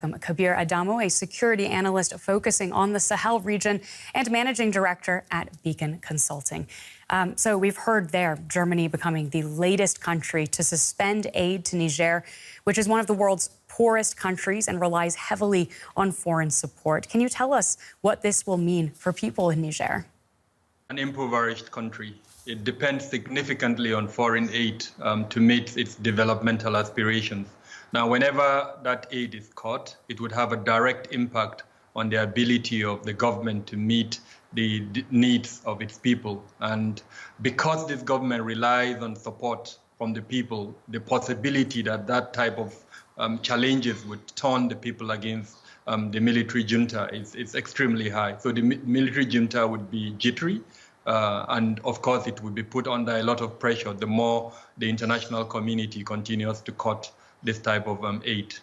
Kabir Adamo, a security analyst focusing on the Sahel region and managing director at Beacon Consulting. So we've heard there, Germany becoming the latest country to suspend aid to Niger, which is one of the world's poorest countries and relies heavily on foreign support. Can you tell us what this will mean for people in Niger? An impoverished country. It depends significantly on foreign aid to meet its developmental aspirations. Now, whenever that aid is cut, it would have a direct impact on the ability of the government to meet the needs of its people. And because this government relies on support from the people, the possibility that that type of challenges would turn the people against the military junta is extremely high. So the military junta would be jittery. And of course, it would be put under a lot of pressure the more the international community continues to cut this type of aid.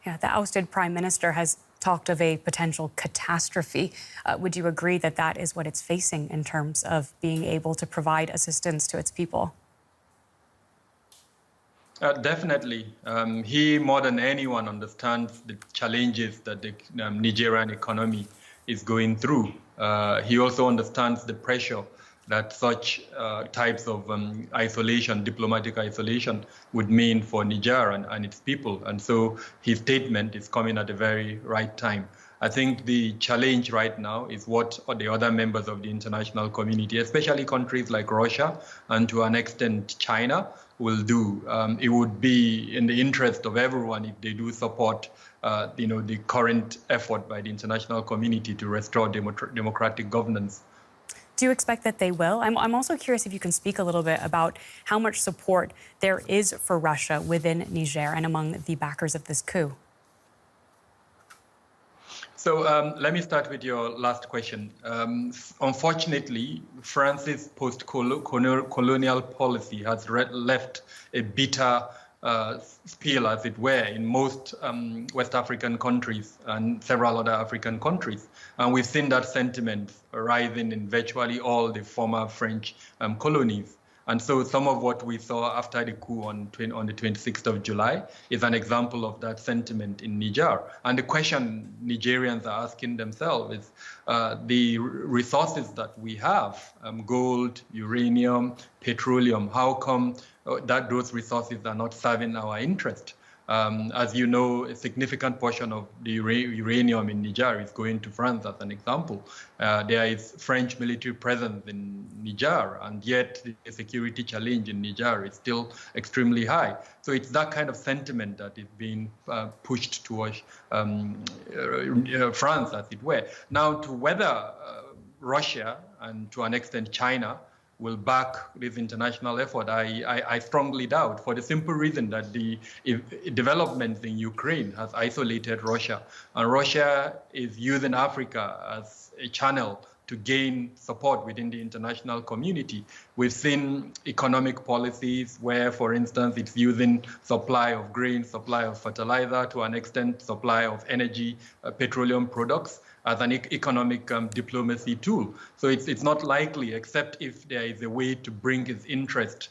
Yeah, the ousted prime minister has talked of a potential catastrophe. Would you agree that that is what it's facing in terms of being able to provide assistance to its people? Definitely. He, more than anyone, understands the challenges that the Nigerian economy is going through. He also understands the pressure that such types of isolation, diplomatic isolation, would mean for Niger and its people. And so his statement is coming at the very right time. I think the challenge right now is what the other members of the international community, especially countries like Russia and to an extent China, will do. It would be in the interest of everyone if they do support the current effort by the international community to restore democratic governance. Do you expect that they will? I'm also curious if you can speak a little bit about how much support there is for Russia within Niger and among the backers of this coup. So let me start with your last question. Unfortunately, France's post-colonial policy has left a bitter spill, as it were, in most West African countries and several other African countries. And we've seen that sentiment rising in virtually all the former French colonies. And so some of what we saw after the coup on the 26th of July is an example of that sentiment in Niger. And the question Nigerians are asking themselves is the resources that we have, gold, uranium, petroleum, how come that those resources are not serving our interest? As you know, a significant portion of the uranium in Niger is going to France, as an example. There is French military presence in Niger, and yet the security challenge in Niger is still extremely high. So it's that kind of sentiment that is being pushed towards France, as it were. Now, to whether Russia and to an extent China will back this international effort, I strongly doubt, for the simple reason that the developments in Ukraine has isolated Russia. And Russia is using Africa as a channel to gain support within the international community. We've seen economic policies where, for instance, it's using supply of grain, supply of fertilizer, to an extent supply of energy, petroleum products, as an economic diplomacy tool. So it's not likely, except if there is a way to bring its interest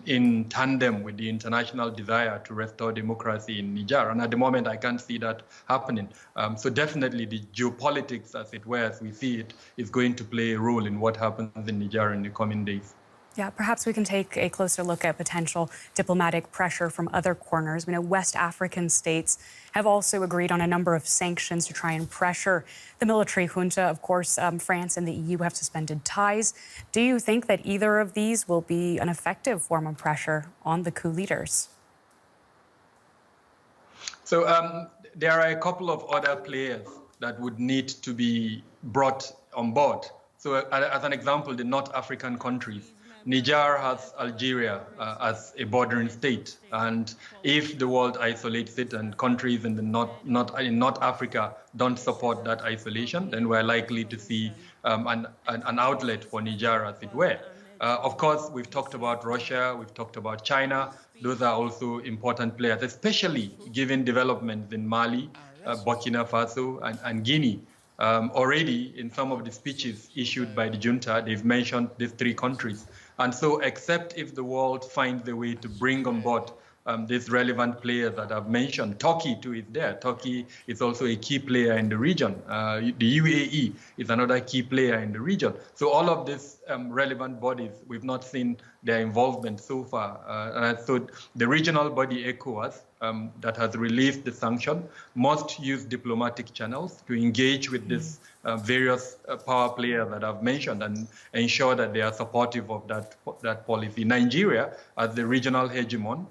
in tandem with the international desire to restore democracy in Niger. And at the moment, I can't see that happening. So definitely the geopolitics, as it were, as we see it, is going to play a role in what happens in Niger in the coming days. Yeah, perhaps we can take a closer look at potential diplomatic pressure from other corners. We know West African states have also agreed on a number of sanctions to try and pressure the military junta. Of course, France and the EU have suspended ties. Do you think that either of these will be an effective form of pressure on the coup leaders? So there are a couple of other players that would need to be brought on board. So as an example, the North African countries. Niger has Algeria as a bordering state, and if the world isolates it and countries in the North Africa don't support that isolation, then we're likely to see an outlet for Niger, as it were. Of course, we've talked about Russia, we've talked about China. Those are also important players, especially given developments in Mali, Burkina Faso, and Guinea. Already in some of the speeches issued by the junta, they've mentioned these three countries. And so except if the world finds a way to bring on board these relevant players that I've mentioned. Turkey too is there. Turkey is also a key player in the region. The UAE is another key player in the region. So all of these relevant bodies, we've not seen their involvement so far. And so the regional body ECOWAS that has released the sanction must use diplomatic channels to engage with these various power players that I've mentioned and ensure that they are supportive of that policy. Nigeria, as the regional hegemon,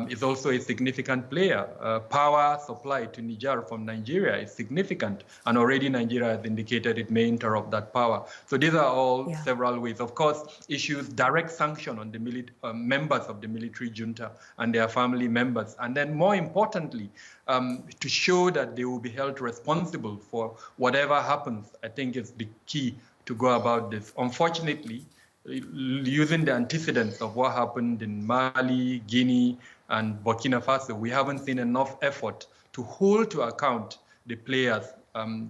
is also a significant player. Power supply to Niger from Nigeria is significant, and already Nigeria has indicated it may interrupt that power. So these are all several ways. Of course, issues direct sanction on the members of the military junta and their family members, and then more importantly, to show that they will be held responsible for whatever happens, I think is the key to go about this. Unfortunately, using the antecedents of what happened in Mali, Guinea, and Burkina Faso, we haven't seen enough effort to hold to account the players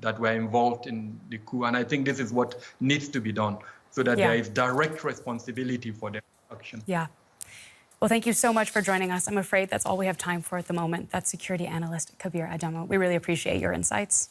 that were involved in the coup. And I think this is what needs to be done so that there is direct responsibility for their action. Yeah. Well, thank you so much for joining us. I'm afraid that's all we have time for at the moment. That's security analyst Kabir Adamo. We really appreciate your insights.